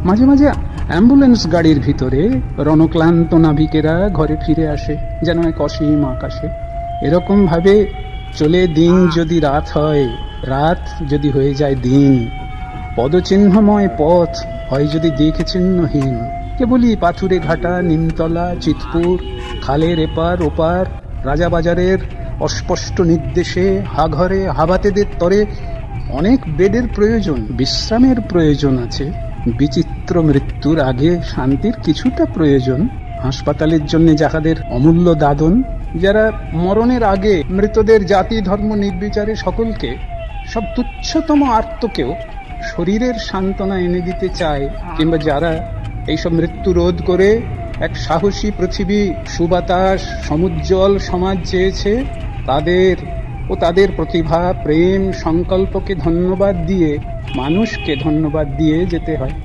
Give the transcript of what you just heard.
মাঝে মাঝে অ্যাম্বুলেন্স গাড়ির ভিতরে রণক্লান্ত নাবিকেরা ঘরে ফিরে আসে যেন এক অসীম আকাশে। এরকম ভাবে চলে দিন যদি রাত হয়, রাত যদি হয়ে যায় দিন, পদচিহ্নময় পথ হয় যদি দিক চিহ্নহীন। কেবলই পাথুরে ঘাটা, নিমতলা, চিতপুর, খালের এপার ওপার, রাজাবাজারের অস্পষ্ট নির্দেশে হাঘরে হাবাতেদের তরে অনেক বেডের প্রয়োজন, বিশ্রামের প্রয়োজন আছে। বিচিত্র মৃত্যুর আগে শান্তির কিছুটা প্রয়োজন। হাসপাতালের জন্য যাহাদের অমূল্য দাদন, যারা মরণের আগে মৃতদের জাতি ধর্ম নির্বিচারে সকলকে, সব তুচ্ছতম আর্তকেও শরীরের সান্ত্বনা এনে দিতে চায়, কিংবা যারা এইসব মৃত্যু রোধ করে এক সাহসী পৃথিবী, সুবাতাস, সমুজ্জ্বল সমাজ চেয়েছে, তাদের ও তাদের প্রতিভা, প্রেম, সংকল্পকে ধন্যবাদ দিয়ে মানুষকে ধন্যবাদ দিয়ে যেতে হয়।